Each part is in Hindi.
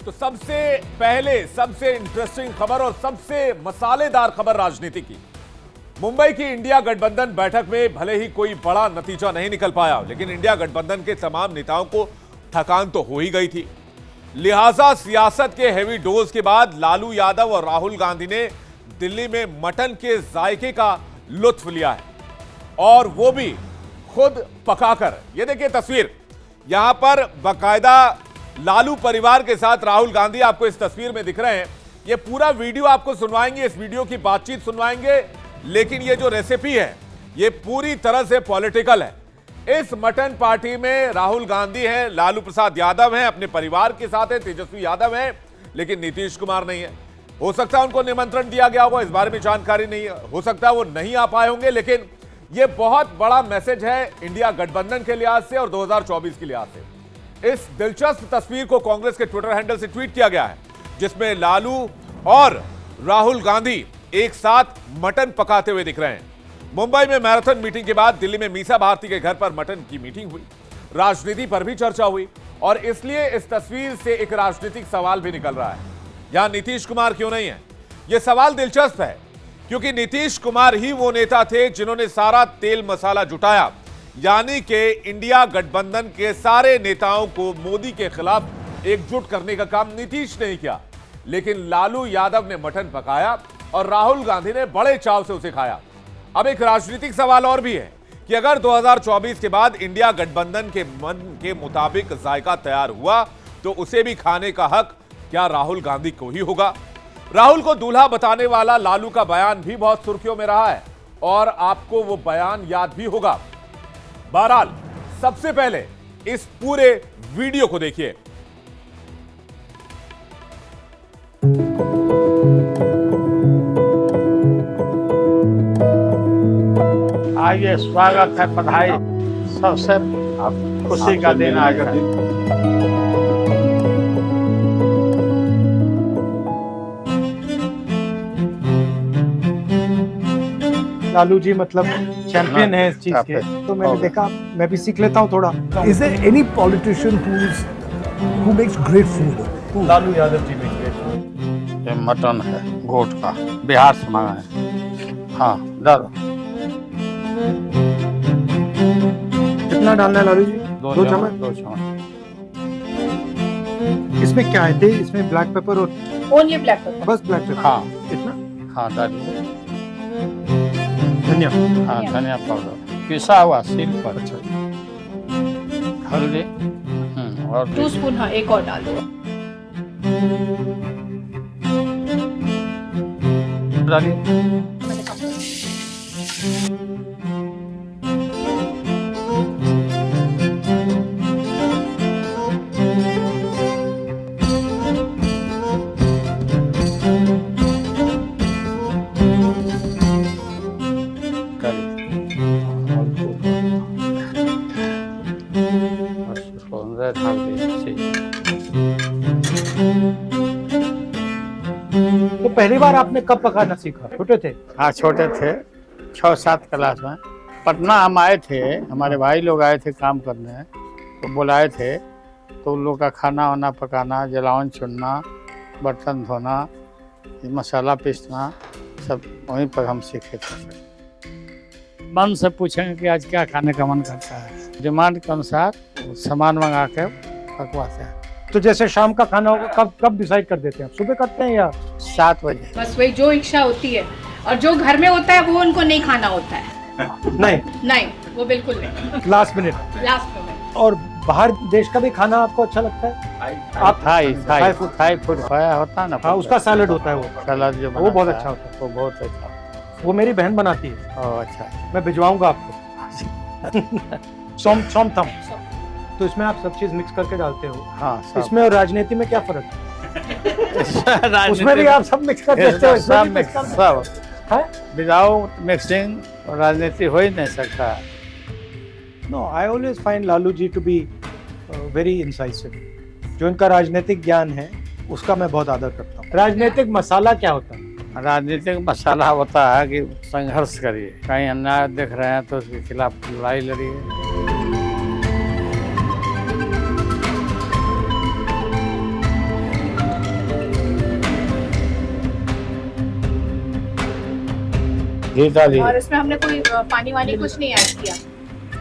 तो सबसे पहले सबसे इंटरेस्टिंग खबर और सबसे मसालेदार खबर राजनीति की। मुंबई की इंडिया गठबंधन बैठक में भले ही कोई बड़ा नतीजा नहीं निकल पाया, लेकिन इंडिया गठबंधन के तमाम नेताओं को थकान तो हो ही गई थी। लिहाजा सियासत के हेवी डोज के बाद लालू यादव और राहुल गांधी ने दिल्ली में मटन के जायके का लुत्फ लिया है, और वो भी खुद पकाकर। ये देखिए तस्वीर, यहां पर बाकायदा लालू परिवार के साथ राहुल गांधी आपको इस तस्वीर में दिख रहे हैं। ये पूरा वीडियो आपको सुनवाएंगे, इस वीडियो की बातचीत सुनवाएंगे, लेकिन ये जो रेसिपी है ये पूरी तरह से पॉलिटिकल है। इस मटन पार्टी में राहुल गांधी हैं, लालू प्रसाद यादव हैं, अपने परिवार के साथ है, तेजस्वी यादव हैं, लेकिन नीतीश कुमार नहीं है। हो सकता है उनको निमंत्रण दिया गया होगा, इस बारे में जानकारी नहीं है, हो सकता है वो नहीं आ पाए होंगे, लेकिन ये बहुत बड़ा मैसेज है इंडिया गठबंधन के लिहाज से और 2024 के लिहाज से। इस दिलचस्प तस्वीर को कांग्रेस के ट्विटर हैंडल से ट्वीट किया गया है, जिसमें लालू और राहुल गांधी एक साथ मटन पकाते हुए दिख रहे हैं। मुंबई में मैराथन मीटिंग के बाद दिल्ली में मीसा भारती के घर पर मटन की मीटिंग हुई, राजनीति पर भी चर्चा हुई, और इसलिए इस तस्वीर से एक राजनीतिक सवाल भी निकल रहा है, यहां नीतीश कुमार क्यों नहीं है? यह सवाल दिलचस्प है, क्योंकि नीतीश कुमार ही वो नेता थे जिन्होंने सारा तेल मसाला जुटाया, यानी कि इंडिया गठबंधन के सारे नेताओं को मोदी के खिलाफ एकजुट करने का काम नीतीश ने ही किया। लेकिन लालू यादव ने मटन पकाया और राहुल गांधी ने बड़े चाव से उसे खाया। अब एक राजनीतिक सवाल और भी है कि अगर 2024 के बाद इंडिया गठबंधन के मन के मुताबिक जायका तैयार हुआ, तो उसे भी खाने का हक क्या राहुल गांधी को ही होगा? राहुल को दूल्हा बताने वाला लालू का बयान भी बहुत सुर्खियों में रहा है, और आपको वो बयान याद भी होगा। बहरहाल, सबसे पहले इस पूरे वीडियो को देखिए। आइए, स्वागत है, बधाई, सबसे खुशी का दिन आ गया। लालू जी मतलब चैंपियन है इस चीज के, तो मैंने देखा मैं भी सीख लेता हूँ थोड़ा। Is there any politician who makes great food? Lalu Yadav ji में great food। ये मटन है गोट का, बिहार से मंगा है। हाँ, डालो। कितना डालना है लालू जी? 2 चम्मच। 2 चम्मच। इसमें क्या है? इसमें ब्लैक पेपर और ओनली ब्लैक पेपर, बस ब्लैक पेपर। हाँ, इतना। हाँ, डालिए। धनिया। हाँ, धनिया पाउडर पिसा हुआ सील पर। अच्छा, हल्दी और 2 स्पून। हाँ, एक और डाल दो। डालिए। तो पहली बार आपने कब पकाना सीखा? छोटे थे? हाँ, छोटे थे, 6-7 क्लास में। पटना हम आए थे, हमारे भाई लोग आए थे काम करने, तो बुलाए थे, तो उन लोग का खाना वाना पकाना, जलावन चुनना, बर्तन धोना, मसाला पीसना, सब वहीं पर हम सीखे थे। मन से पूछेंगे कि आज क्या खाने का मन करता है, डिमांड के अनुसार सामान मंगा के पकवाते हैं। तो जैसे शाम का खाना होगा कब डिसाइड कर देते हैं? सुबह करते हैं या 7 बजे? बस वही जो इच्छा होती है, और जो घर में होता है वो उनको नहीं खाना होता है। नहीं, वो बिल्कुल नहीं। Last minute. लास्ट में। और बाहर देश का भी खाना आपको अच्छा लगता है? आप थाई फूड खाया होता है ना? हाँ, उसका सैलेड होता है, वो सलाद जो वो बहुत अच्छा होता है। वो बहुत अच्छा। वो मेरी बहन बनाती है। ओह, अच्छा। मैं भिजवाऊंगा आपको। सोम थम। तो इसमें आप सब चीज मिक्स करके डालते हो? हाँ, इसमें और राजनीति में क्या फर्क है? उसमें भी आप सब मिक्स कर देते हो? सब मिक्स, सब है। विदाउट मिक्सिंग राजनीति हो ही नहीं सकता। No, I always find Lalu ji to be very incisive. जो इनका राजनीतिक ज्ञान है उसका मैं बहुत आदर करता हूँ। राजनीतिक मसाला क्या होता है? राजनीतिक मसाला होता है कि संघर्ष करिए, कहीं अन्याय देख रहे हैं तो उसके खिलाफ लड़ाई लड़िए। घी डाली, और इसमें हमने कोई पानी वानी कुछ नहीं ऐड किया।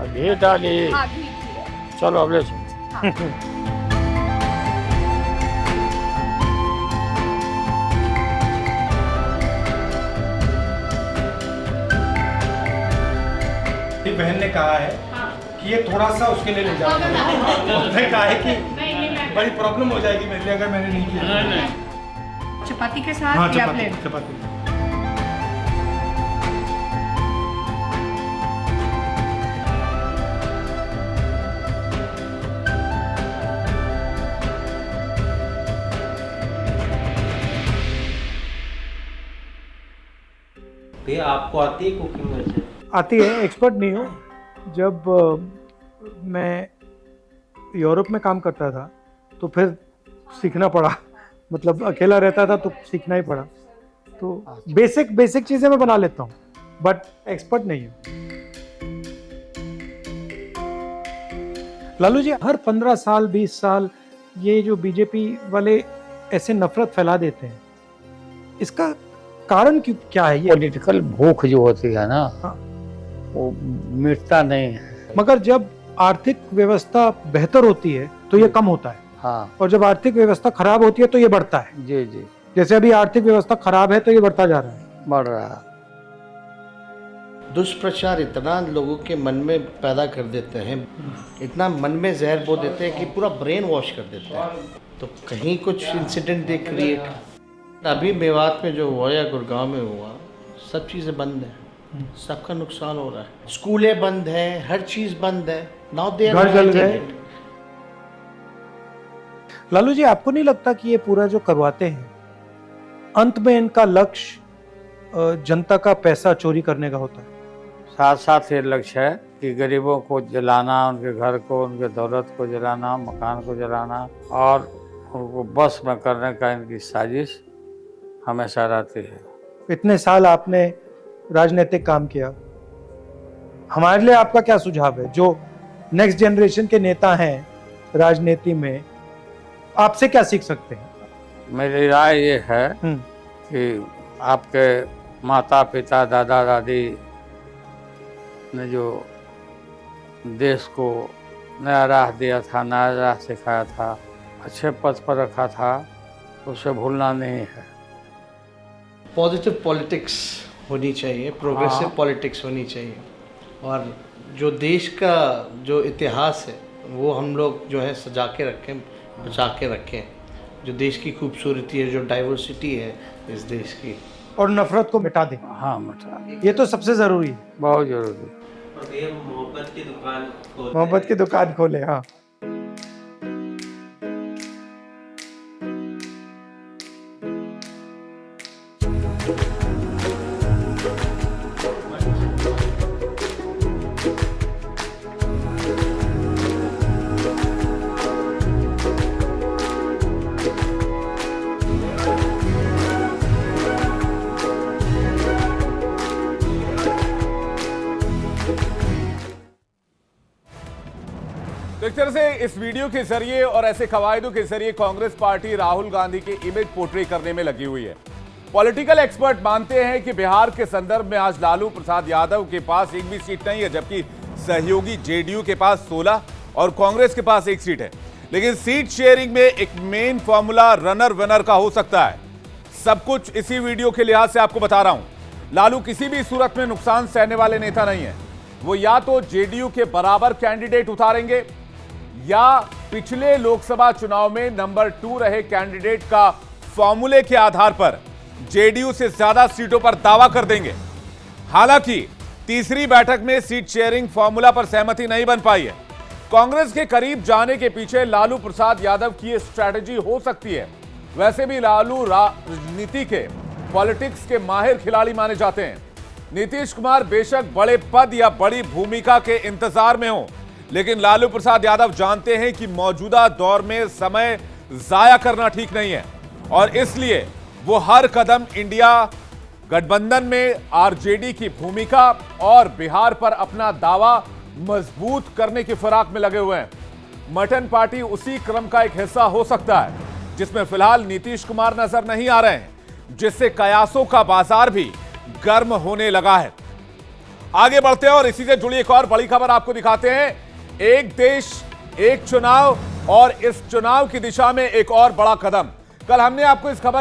घी डाली। हाँ, घी है। चलो अब ले चलो। मेरी बहन ने कहा है कि ये थोड़ा सा उसके लिए ले जाओ। उसने कहा है कि बड़ी प्रॉब्लम हो जाएगी मेरे लिए अगर मैंने नहीं किया। चपाती के साथ हाँ, या चपाती प्लेन? चपाती। भैया आपको आती है कुकिंग वैसे? आती है, एक्सपर्ट नहीं हूँ। जब मैं यूरोप में काम करता था तो फिर सीखना पड़ा, मतलब अकेला रहता था तो सीखना ही पड़ा। तो बेसिक चीज़ें मैं बना लेता हूँ, बट एक्सपर्ट नहीं हूँ। लालू जी, हर 15 साल 20 साल ये जो बीजेपी वाले ऐसे नफरत फैला देते हैं, इसका कारण क्या है? ये पॉलिटिकल भूख जो होती है ना, हाँ। वो मिटता नहीं है। मगर जब आर्थिक व्यवस्था बेहतर होती है तो ये कम होता है, हाँ और जब आर्थिक व्यवस्था खराब होती है तो ये बढ़ता है। जी जी, जैसे अभी आर्थिक व्यवस्था खराब है तो ये बढ़ता जा रहा है। बढ़ रहा है। दुष्प्रचार इतना लोगों के मन में पैदा कर देते हैं, इतना मन में जहर बो देते हैं कि पूरा ब्रेन वॉश कर देते हैं। तो कहीं कुछ इंसिडेंट दे क्रिएट। अभी मेवात में जो हुआ या गुड़गांव में हुआ, सब चीज़ें बंद हैं, सबका नुकसान हो रहा है। स्कूलें बंद हैं, हर चीज़ बंद है। नाउ दे आर घर जल fighting गए। it. लालू जी, आपको नहीं लगता कि ये पूरा जो करवाते हैं, अंत में इनका लक्ष्य जनता का पैसा चोरी करने का होता है? साथ साथ ये लक्ष्य है कि गरीबों को जलाना, उनके घर को, उनके दौलत को जलाना, मकान को जलाना, और उनको बस में करने का इनकी साजिश हमेशा रहती है। इतने साल आपने राजनीतिक काम किया, हमारे लिए आपका क्या सुझाव है? जो नेक्स्ट जनरेशन के नेता हैं राजनीति में, आपसे क्या सीख सकते हैं? मेरी राय ये है कि आपके माता पिता दादा दादी ने जो देश को नया राह दिया था, नया राह सिखाया था, अच्छे पद पर रखा था, उसे भूलना नहीं है। पॉजिटिव पॉलिटिक्स होनी चाहिए, प्रोग्रेसिव पॉलिटिक्स होनी चाहिए, और जो देश का जो इतिहास है वो हम लोग जो है सजा के रखें, बचा के रखें। जो देश की खूबसूरती है, जो डाइवर्सिटी है इस देश की, और नफरत को मिटा दें। हाँ, मिटा, ये तो सबसे जरूरी है। बहुत जरूरी। और भैया मोहब्बत की दुकान खोलते मोहब्बत की हैं। दुकान खोले। हाँ, तो एक तरह से इस वीडियो के जरिए और ऐसे कवायदों के जरिए कांग्रेस पार्टी राहुल गांधी की इमेज पोर्ट्रे करने में लगी हुई है। पॉलिटिकल एक्सपर्ट मानते हैं कि बिहार के संदर्भ में आज लालू प्रसाद यादव के पास एक भी सीट नहीं है, जबकि सहयोगी जेडीयू के पास 16 और कांग्रेस के पास 1 सीट है। लेकिन सीट शेयरिंग में एक मेन फॉर्मूला रनर विनर का हो सकता है। सब कुछ इसी वीडियो के लिहाज से आपको बता रहा हूं। लालू किसी भी सूरत में नुकसान सहने वाले नेता नहीं है। वो या तो जेडीयू के बराबर कैंडिडेट उतारेंगे या पिछले लोकसभा चुनाव में नंबर 2 रहे कैंडिडेट का फॉर्मूले के आधार पर जेडीयू से ज्यादा सीटों पर दावा कर देंगे। हालांकि तीसरी बैठक में सीट शेयरिंग फॉर्मूला पर सहमति नहीं बन पाई है। कांग्रेस के करीब जाने के पीछे लालू प्रसाद यादव की स्ट्रैटेजी हो सकती है। वैसे भी लालू राजनीति के पॉलिटिक्स के माहिर खिलाड़ी माने जाते हैं। नीतीश कुमार बेशक बड़े पद या बड़ी भूमिका के इंतजार में हो, लेकिन लालू प्रसाद यादव जानते हैं कि मौजूदा दौर में समय जाया करना ठीक नहीं है, और इसलिए वो हर कदम इंडिया गठबंधन में आरजेडी की भूमिका और बिहार पर अपना दावा मजबूत करने की फिराक में लगे हुए हैं। मटन पार्टी उसी क्रम का एक हिस्सा हो सकता है जिसमें फिलहाल नीतीश कुमार नजर नहीं आ रहे हैं, जिससे कयासों का बाजार भी गर्म होने लगा है। आगे बढ़ते हैं और इसी से जुड़ी एक और बड़ी खबर आपको दिखाते हैं। एक देश एक चुनाव और इस चुनाव की दिशा में एक और बड़ा कदम। कल हमने आपको इस खबर